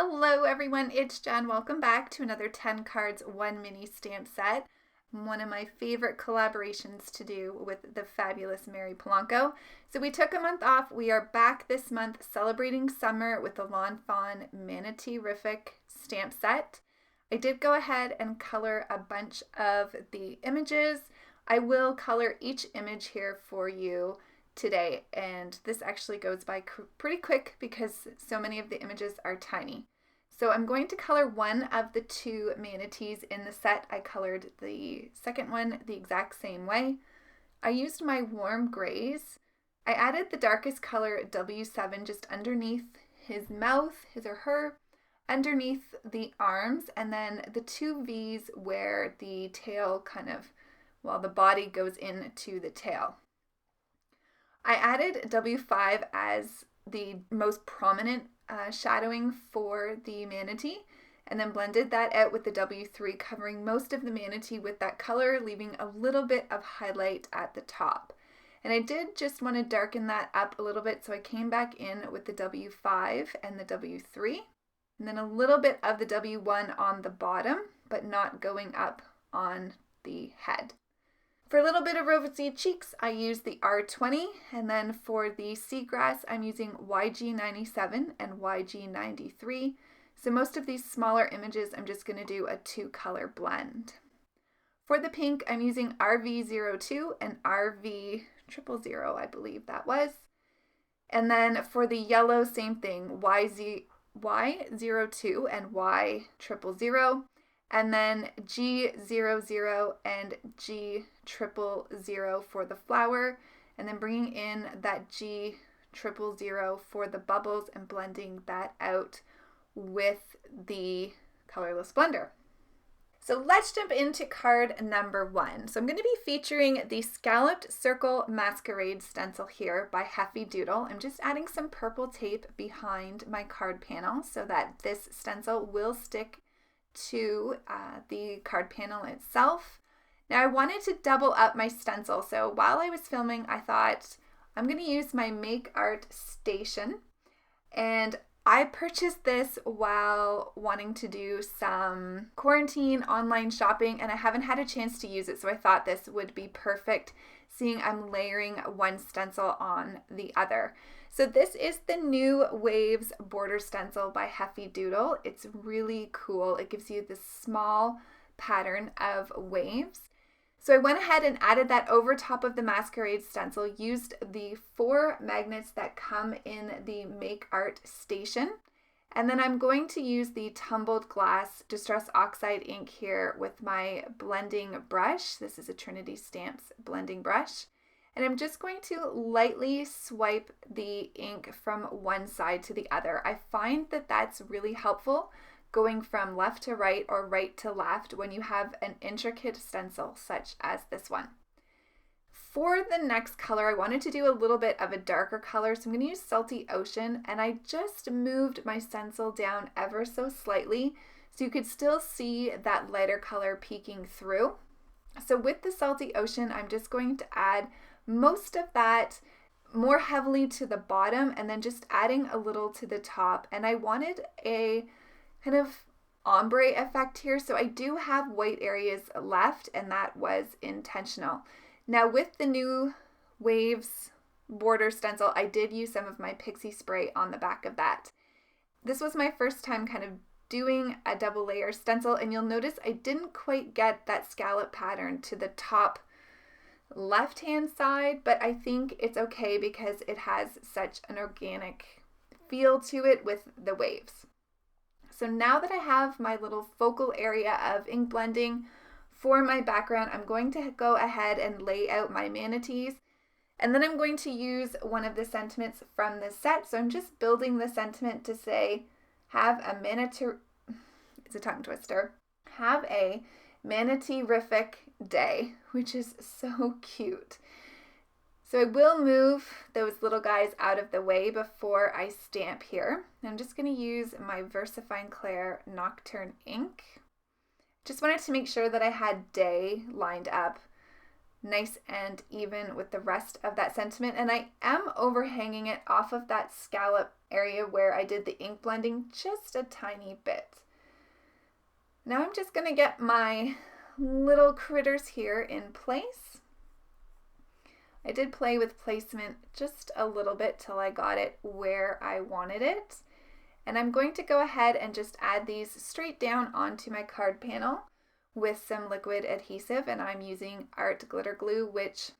Hello everyone, it's Jen. Welcome back to another 10 cards, 1 mini stamp set. One of my favorite collaborations to do with the fabulous Mary Polanco. So we took a month off. We are back this month celebrating summer with the Fawn Manatee-Rific stamp set. I did go ahead and color a bunch of the images. I will color each image here for you today, and this actually goes by pretty quick because so many of the images are tiny. So I'm going to color one of the two manatees in the set. I colored the second one the exact same way. I used my warm grays. I added the darkest color W7 just underneath his mouth, his or her, underneath the arms, and then the two V's where the tail the body goes into the tail. I added W5 as the most prominent shadowing for the manatee, and then blended that out with the W3, covering most of the manatee with that color, leaving a little bit of highlight at the top. And I did just want to darken that up a little bit, so I came back in with the W5 and the W3, and then a little bit of the W1 on the bottom, but not going up on the head. For a little bit of rosy cheeks, I used the R20, and then for the seagrass, I'm using YG97 and YG93. So most of these smaller images, I'm just going to do a 2-color blend. For the pink, I'm using RV02 and RV000, I believe that was. And then for the yellow, same thing, Y02 and Y000. And then G00 and G000 for the flower, and then bringing in that G000 for the bubbles and blending that out with the colorless blender. So let's jump into card number 1. So I'm going to be featuring the Scalloped Circle Masquerade stencil here by Heffy Doodle. I'm just adding some purple tape behind my card panel so that this stencil will stick to the card panel itself. Now I wanted to double up my stencil, so while I was filming I thought I'm going to use my Make Art station, and I purchased this while wanting to do some quarantine online shopping, and I haven't had a chance to use it, so I thought this would be perfect, seeing I'm layering one stencil on the other. So this is the New Waves border stencil by Heffy Doodle. It's really cool. It gives you this small pattern of waves. So I went ahead and added that over top of the Masquerade stencil, used the 4 magnets that come in the Make Art station, and then I'm going to use the Tumbled Glass Distress Oxide ink here with my blending brush. This is a Trinity Stamps blending brush. And I'm just going to lightly swipe the ink from one side to the other. I find that that's really helpful going from left to right or right to left when you have an intricate stencil such as this one. For the next color, I wanted to do a little bit of a darker color, so I'm going to use Salty Ocean, and I just moved my stencil down ever so slightly so you could still see that lighter color peeking through. So with the Salty Ocean, I'm just going to add most of that more heavily to the bottom and then just adding a little to the top. And I wanted a kind of ombre effect here, so I do have white areas left, and that was intentional. Now with the New Waves border stencil, I did use some of my Pixie spray on the back of that. This was my first time kind of doing a double layer stencil, and you'll notice I didn't quite get that scallop pattern to the top left hand side, but I think it's okay because it has such an organic feel to it with the waves. So now that I have my little focal area of ink blending for my background, I'm going to go ahead and lay out my manatees, and then I'm going to use one of the sentiments from the set. So I'm just building the sentiment to say, have a it's a tongue twister, have a Manatee-Rific day, which is so cute. So I will move those little guys out of the way before I stamp here. I'm just going to use my Versafine Clair Nocturne ink. Just wanted to make sure that I had day lined up nice and even with the rest of that sentiment. And I am overhanging it off of that scallop area where I did the ink blending just a tiny bit. Now I'm just going to get my little critters here in place. I did play with placement just a little bit till I got it where I wanted it. And I'm going to go ahead and just add these straight down onto my card panel with some liquid adhesive, and I'm using Art Glitter Glue, which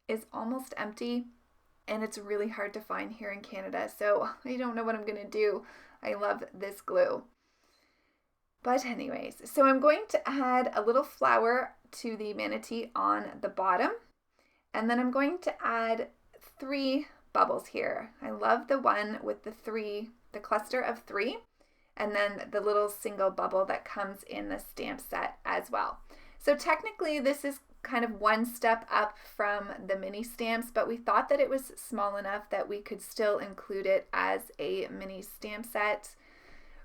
is almost empty and it's really hard to find here in Canada, so I don't know what I'm going to do. I love this glue. But anyways, so I'm going to add a little flower to the manatee on the bottom, and then I'm going to add 3 bubbles here. I love the one with the cluster of 3, and then the little single bubble that comes in the stamp set as well. So technically this is kind of one step up from the mini stamps, but we thought that it was small enough that we could still include it as a mini stamp set.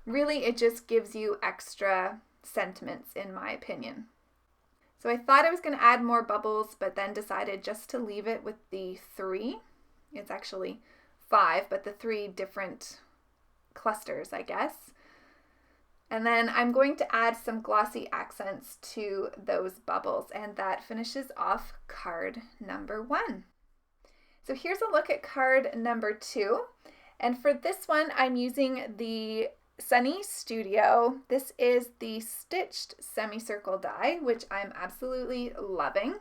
Really, it just gives you extra sentiments in my opinion. So I thought I was going to add more bubbles, but then decided just to leave it with the 3. It's actually 5, but the 3 different clusters, I guess. And then I'm going to add some glossy accents to those bubbles, and that finishes off card number 1. So here's a look at card number 2. And for this one, I'm using the Sunny Studio. This is the stitched semicircle die, which I'm absolutely loving.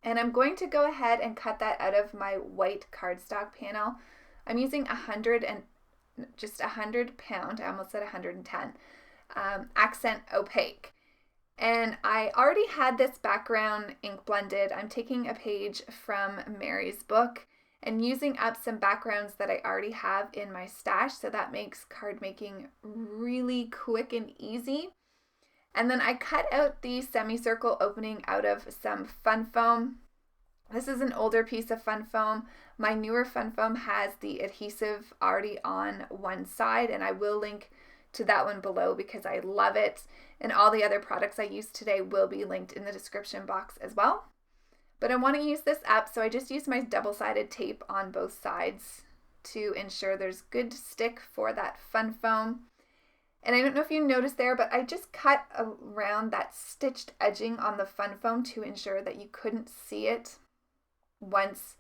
And I'm going to go ahead and cut that out of my white cardstock panel. I'm using 100 pound, I almost said 110, accent opaque. And I already had this background ink blended. I'm taking a page from Mary's book and using up some backgrounds that I already have in my stash, so that makes card making really quick and easy. And then I cut out the semicircle opening out of some fun foam. This is an older piece of fun foam. My newer fun foam has the adhesive already on one side, and I will link to that one below because I love it. And all the other products I used today will be linked in the description box as well. But I want to use this up, so I just used my double-sided tape on both sides to ensure there's good stick for that fun foam. And I don't know if you noticed there, but I just cut around that stitched edging on the fun foam to ensure that you couldn't see it once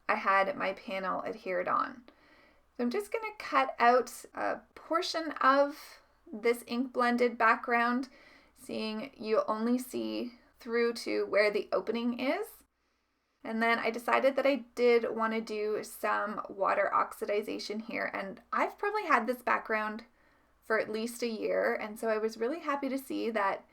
I had my panel adhered on. So I'm just going to cut out a portion of this ink blended background, seeing you only see through to where the opening is. And then I decided that I did want to do some water oxidization here, and I've probably had this background for at least a year, and so I was really happy to see that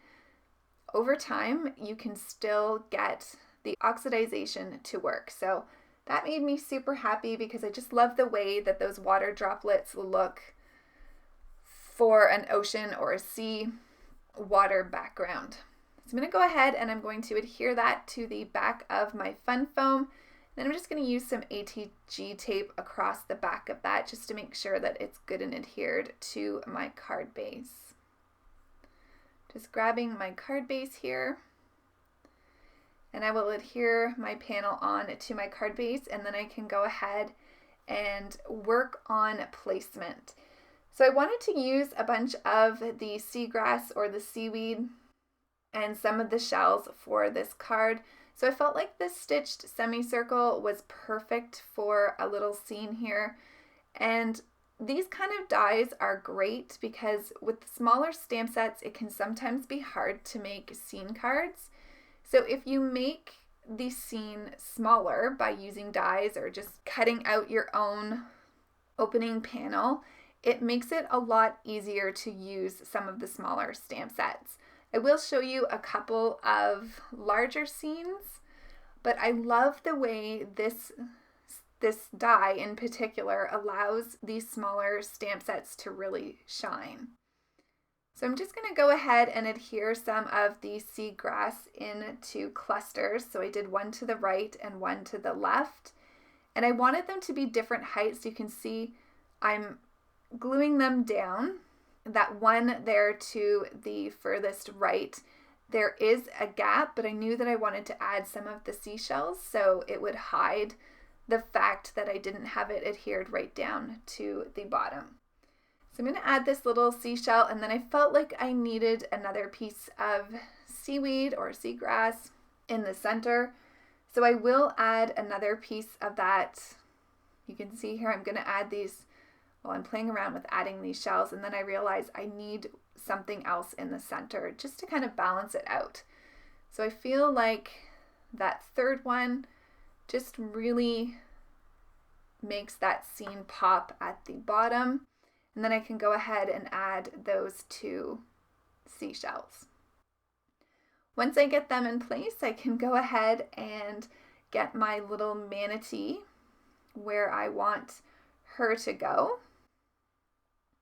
over time you can still get the oxidization to work. So that made me super happy because I just love the way that those water droplets look for an ocean or a sea water background. So I'm going to go ahead and I'm going to adhere that to the back of my fun foam. Then I'm just going to use some ATG tape across the back of that just to make sure that it's good and adhered to my card base. Just grabbing my card base here, and I will adhere my panel on to my card base, and then I can go ahead and work on placement. So I wanted to use a bunch of the seagrass or the seaweed and some of the shells for this card. So I felt like this stitched semicircle was perfect for a little scene here. And these kind of dies are great because with smaller stamp sets, it can sometimes be hard to make scene cards. So if you make the scene smaller by using dies or just cutting out your own opening panel, it makes it a lot easier to use some of the smaller stamp sets. I will show you a couple of larger scenes, but I love the way this die in particular allows these smaller stamp sets to really shine. So I'm just going to go ahead and adhere some of the seagrass into clusters. So I did one to the right and one to the left, and I wanted them to be different heights. You can see I'm gluing them down. That one there to the furthest right, there is a gap, but I knew that I wanted to add some of the seashells so it would hide the fact that I didn't have it adhered right down to the bottom. So I'm going to add this little seashell, and then I felt like I needed another piece of seaweed or seagrass in the center. So I will add another piece of that. You can see here I'm going to add these, well, I'm playing around with adding these shells, and then I realized I need something else in the center just to kind of balance it out. So I feel like that third one just really makes that scene pop at the bottom. And then I can go ahead and add those two seashells. Once I get them in place, I can go ahead and get my little manatee where I want her to go.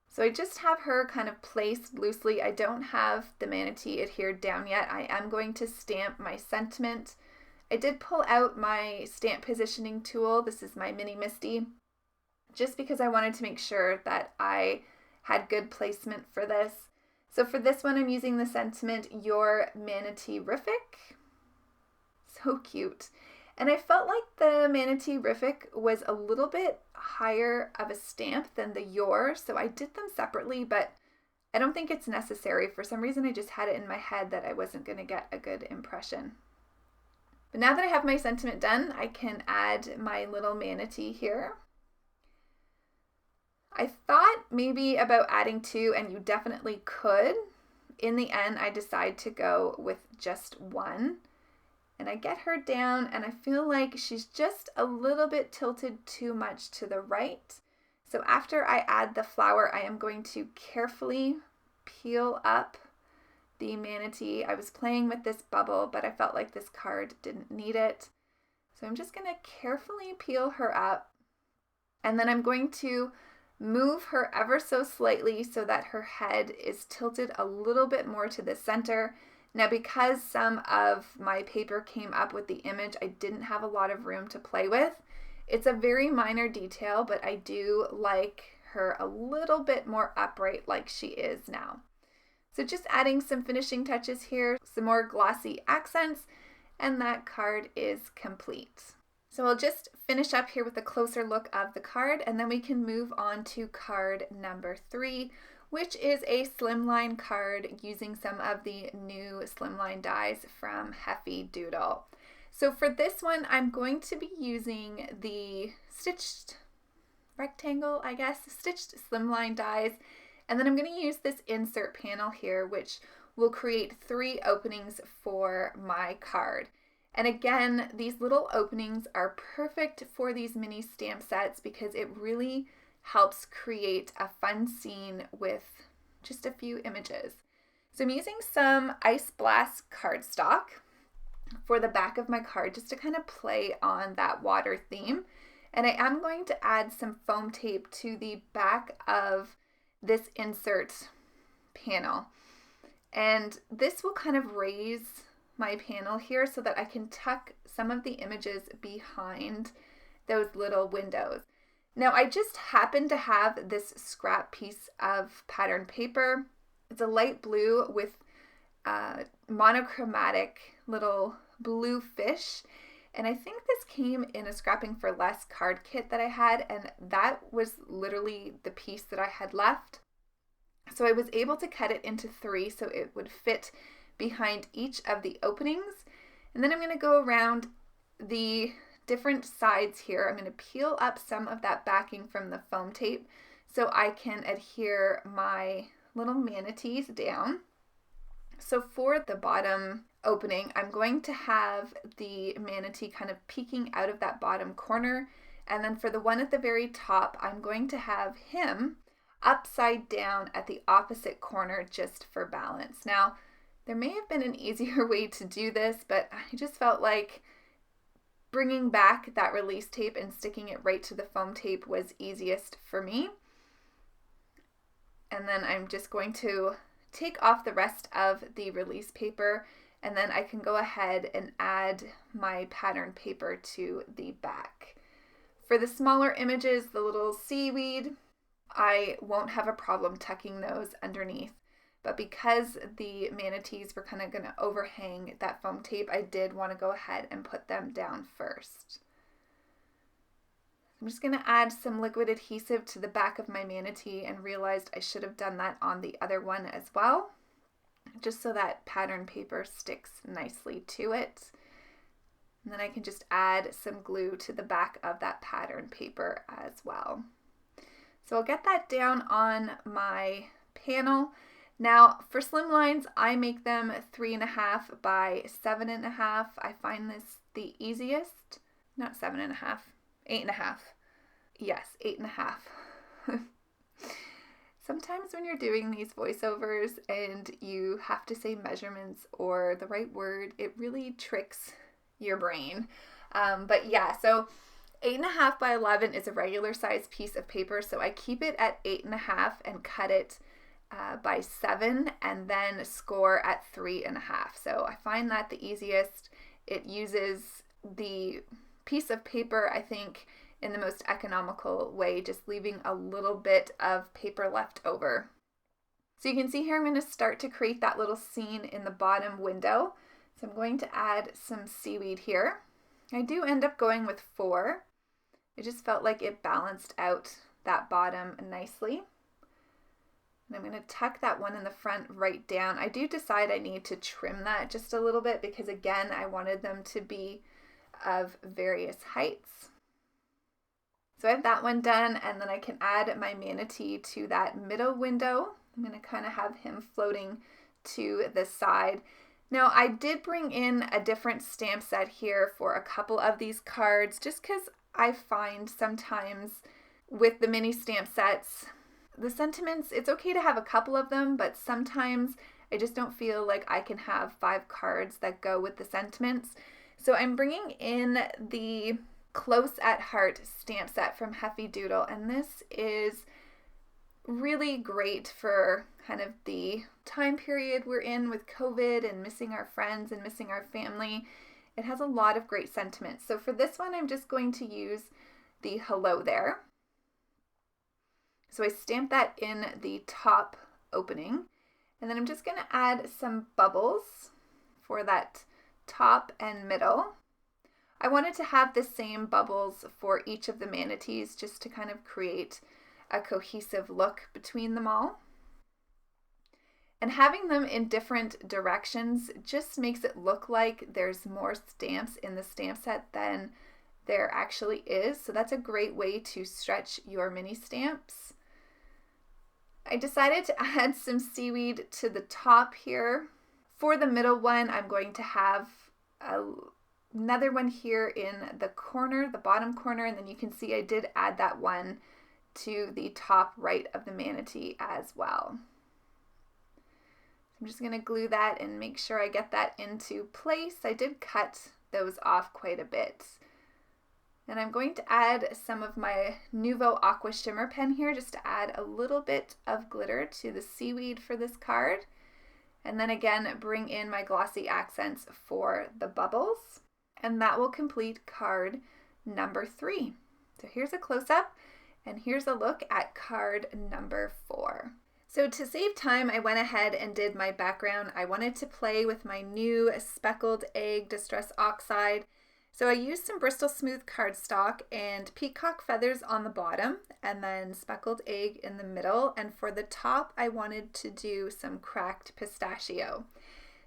So I just have her kind of placed loosely. I don't have the manatee adhered down yet. I am going to stamp my sentiment. I did pull out my stamp positioning tool. This is my Mini Misty, just because I wanted to make sure that I had good placement for this. So for this one, I'm using the sentiment Your Manatee-Rific. So cute. And I felt like the Manatee-Rific was a little bit higher of a stamp than the Your, so I did them separately, but I don't think it's necessary. For some reason, I just had it in my head that I wasn't going to get a good impression. But now that I have my sentiment done, I can add my little manatee here. I thought maybe about adding two, and you definitely could. In the end, I decide to go with just one. And I get her down, and I feel like she's just a little bit tilted too much to the right. So after I add the flower, I am going to carefully peel up the manatee. I was playing with this bubble, but I felt like this card didn't need it. So I'm just going to carefully peel her up, and then I'm going to move her ever so slightly so that her head is tilted a little bit more to the center. Now, because some of my paper came up with the image, I didn't have a lot of room to play with. It's a very minor detail, but I do like her a little bit more upright like she is now. So just adding some finishing touches here, some more glossy accents, and that card is complete. So I'll just finish up here with a closer look of the card, and then we can move on to card number 3, which is a Slimline card using some of the new Slimline dies from Heffy Doodle. So for this one, I'm going to be using the stitched rectangle, I guess, stitched Slimline dies, and then I'm going to use this insert panel here, which will create 3 openings for my card. And again, these little openings are perfect for these mini stamp sets because it really helps create a fun scene with just a few images. So I'm using some Ice Blast cardstock for the back of my card just to kind of play on that water theme. And I am going to add some foam tape to the back of this insert panel. And this will kind of raise my panel here so that I can tuck some of the images behind those little windows. Now, I just happen to have this scrap piece of pattern paper. It's a light blue with monochromatic little blue fish. And I think this came in a Scrapping for Less card kit that I had, and that was literally the piece that I had left. So I was able to cut it into 3 so it would fit behind each of the openings. And then I'm going to go around the different sides here. I'm going to peel up some of that backing from the foam tape so I can adhere my little manatees down. So for the bottom opening, I'm going to have the manatee kind of peeking out of that bottom corner. And then for the one at the very top, I'm going to have him upside down at the opposite corner just for balance. Now, there may have been an easier way to do this, but I just felt like bringing back that release tape and sticking it right to the foam tape was easiest for me. And then I'm just going to take off the rest of the release paper, and then I can go ahead and add my pattern paper to the back. For the smaller images, the little seaweed, I won't have a problem tucking those underneath but because the manatees were kind of going to overhang that foam tape, I did want to go ahead and put them down first. I'm just going to add some liquid adhesive to the back of my manatee and realized I should have done that on the other one as well, just so that pattern paper sticks nicely to it. And then I can just add some glue to the back of that pattern paper as well. So I'll get that down on my panel. Now for slimlines, I make them 3.5 by 7.5. I find this the easiest. Not 7.5, 8.5. Yes, 8.5. Sometimes when you're doing these voiceovers and you have to say measurements or the right word, it really tricks your brain. But yeah, so 8.5 by 11 is a regular size piece of paper, so I keep it at 8.5 and cut it by 7 and then score at 3.5. So I find that the easiest. It uses the piece of paper, I think, in the most economical way, just leaving a little bit of paper left over. So you can see here I'm going to start to create that little scene in the bottom window. So I'm going to add some seaweed here. I do end up going with 4. It just felt like it balanced out that bottom nicely. And I'm going to tuck that one in the front right down. I do decide I need to trim that just a little bit because, again, I wanted them to be of various heights. So I have that one done, and then I can add my manatee to that middle window. I'm going to kind of have him floating to the side. Now I did bring in a different stamp set here for a couple of these cards, just because I find sometimes with the mini stamp sets, the sentiments, it's okay to have a couple of them, but sometimes I just don't feel like I can have 5 cards that go with the sentiments. So I'm bringing in the Close at Heart stamp set from Heffy Doodle, and this is really great for kind of the time period we're in with COVID and missing our friends and missing our family. It has a lot of great sentiments. So for this one, I'm just going to use the hello there. So I stamp that in the top opening, and then I'm just going to add some bubbles for that top and middle. I wanted to have the same bubbles for each of the manatees just to kind of create a cohesive look between them all. And having them in different directions just makes it look like there's more stamps in the stamp set than there actually is. So that's a great way to stretch your mini stamps. I decided to add some seaweed to the top here. For the middle one, I'm going to have another one here in the corner, the bottom corner, and then you can see I did add that one to the top right of the manatee as well. I'm just going to glue that and make sure I get that into place. I did cut those off quite a bit. And I'm going to add some of my Nuvo Aqua Shimmer pen here just to add a little bit of glitter to the seaweed for this card. And then again, bring in my glossy accents for the bubbles. And that will complete card number 3. So here's a close-up, and here's a look at card number 4. So to save time, I went ahead and did my background. I wanted to play with my new Speckled Egg Distress Oxide. So I used some Bristol Smooth cardstock and Peacock feathers on the bottom, and then Speckled Egg in the middle. And for the top, I wanted to do some cracked pistachio.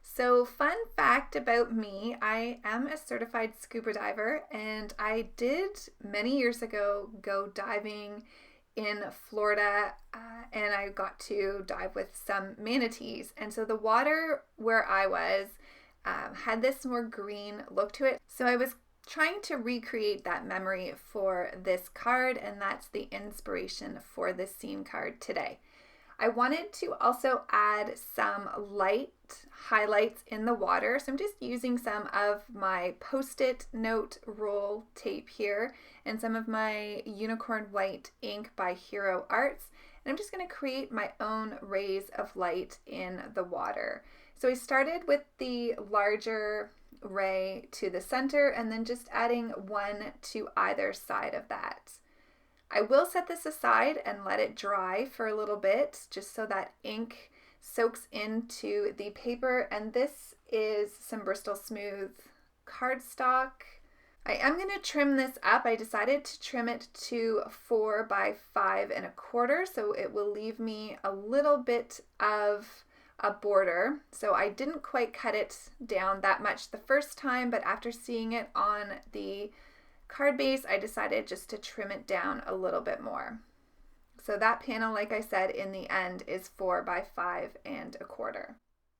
So fun fact about me, I am a certified scuba diver, and I did many years ago go diving in Florida, and I got to dive with some manatees. And so the water where I was had this more green look to it. So I was trying to recreate that memory for this card, and that's the inspiration for this scene card today. I wanted to also add some light highlights in the water. So I'm just using some of my Post-it note roll tape here and some of my Unicorn White ink by Hero Arts. And I'm just going to create my own rays of light in the water. So I started with the larger ray to the center and then just adding one to either side of that. I will set this aside and let it dry for a little bit just so that ink soaks into the paper, and this is some Bristol Smooth cardstock. I am going to trim this up. I decided to trim it to 4 by 5 1/4, so it will leave me a little bit of a border. So I didn't quite cut it down that much the first time, but after seeing it on the card base, I decided just to trim it down a little bit more. So that panel, like I said, in the end is 4 by 5 1/4.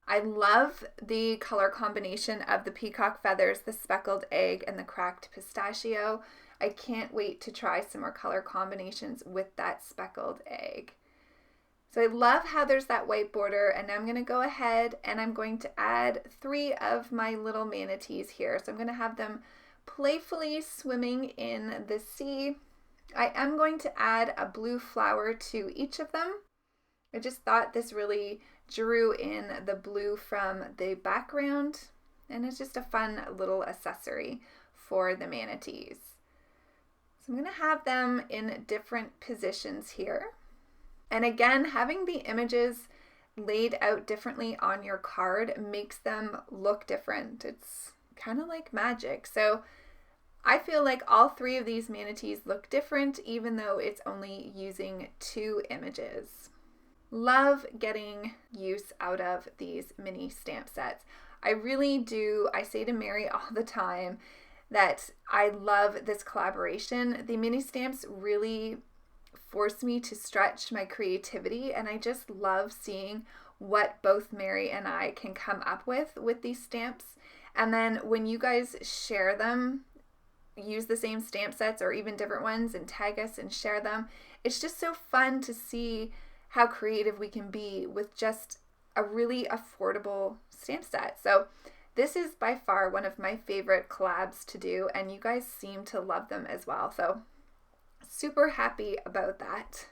I love the color combination of the peacock feathers, the speckled egg, and the cracked pistachio. I can't wait to try some more color combinations with that speckled egg. So I love how there's that white border, and now I'm going to go ahead and I'm going to add 3 of my little manatees here. So I'm going to have them playfully swimming in the sea. I am going to add a blue flower to each of them. I just thought this really drew in the blue from the background, and it's just a fun little accessory for the manatees. So I'm going to have them in different positions here. And again, having the images laid out differently on your card makes them look different. It's kind of like magic. So I feel like all 3 of these manatees look different, even though it's only using 2 images. Love getting use out of these mini stamp sets. I really do. I say to Mary all the time that I love this collaboration. The mini stamps really force me to stretch my creativity, and I just love seeing what both Mary and I can come up with these stamps. And then when you guys share them, use the same stamp sets or even different ones and tag us and share them, it's just so fun to see how creative we can be with just a really affordable stamp set. So this is by far one of my favorite collabs to do, and you guys seem to love them as well. So super happy about that.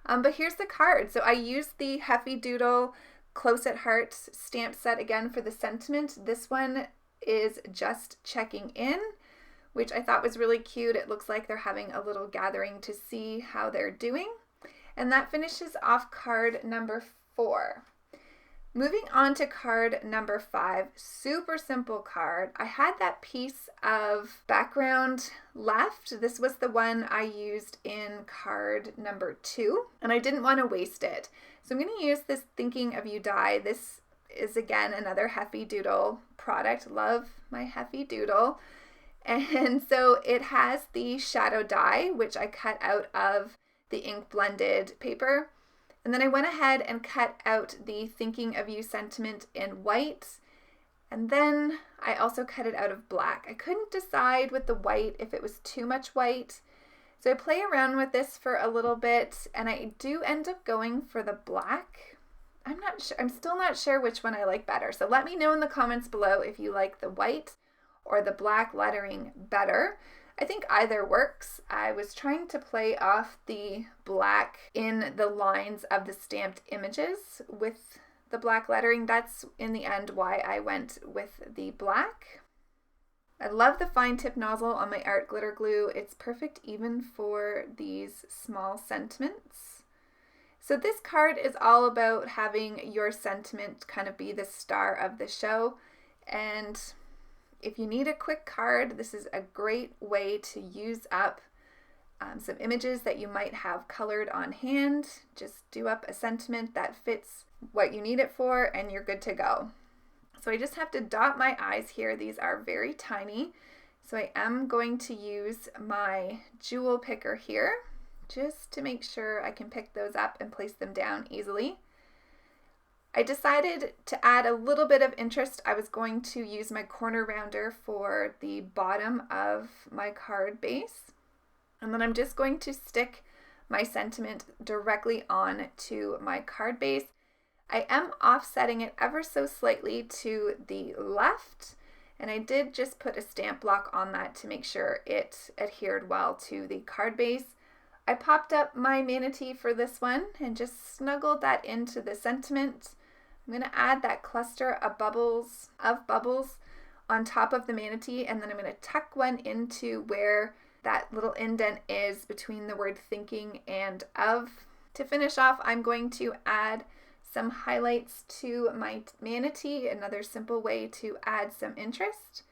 But here's the card. So I used the Heffy Doodle Close at Heart stamp set again for the sentiment. This one is just checking in, which I thought was really cute. It looks like they're having a little gathering to see how they're doing. And that finishes off card number 4. Moving on to card number 5, super simple card. I had that piece of background left. This was the one I used in card number 2, and I didn't want to waste it. So I'm going to use this Thinking of You die. This is again another Heffy Doodle product. Love my Heffy Doodle. And so it has the shadow die, which I cut out of the ink blended paper. And then I went ahead and cut out the Thinking of You sentiment in white. And then I also cut it out of black. I couldn't decide with the white if it was too much white. So I play around with this for a little bit, and I do end up going for the black. I'm not sure. I'm still not sure which one I like better. So let me know in the comments below if you like the white or the black lettering better. I think either works. I was trying to play off the black in the lines of the stamped images with the black lettering. That's in the end why I went with the black. I love the fine tip nozzle on my art glitter glue. It's perfect even for these small sentiments. So this card is all about having your sentiment kind of be the star of the show, and if you need a quick card, this is a great way to use up some images that you might have colored on hand. Just do up a sentiment that fits what you need it for, and you're good to go. So I just have to dot my I's here. These are very tiny. So I am going to use my jewel picker here just to make sure I can pick those up and place them down easily. I decided to add a little bit of interest. I was going to use my corner rounder for the bottom of my card base. And then I'm just going to stick my sentiment directly on to my card base. I am offsetting it ever so slightly to the left, and I did just put a stamp block on that to make sure it adhered well to the card base. I popped up my manatee for this one and just snuggled that into the sentiment. I'm going to add that cluster of bubbles on top of the manatee, and then I'm going to tuck one into where that little indent is between the word thinking and of. To finish off, I'm going to add some highlights to my manatee, another simple way to add some interest.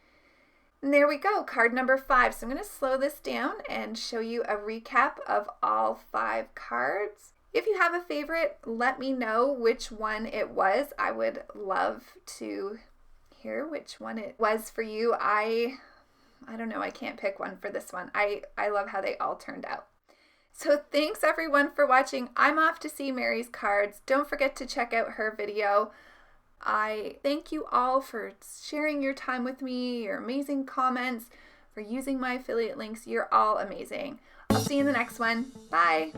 And there we go, card number 5. So I'm going to slow this down and show you a recap of all 5 cards. If you have a favorite, let me know which one it was. I would love to hear which one it was for you. I don't know, I can't pick one for this one. I love how they all turned out. So thanks everyone for watching. I'm off to see Mary's cards. Don't forget to check out her video. I thank you all for sharing your time with me, your amazing comments, for using my affiliate links. You're all amazing. I'll see you in the next one. Bye.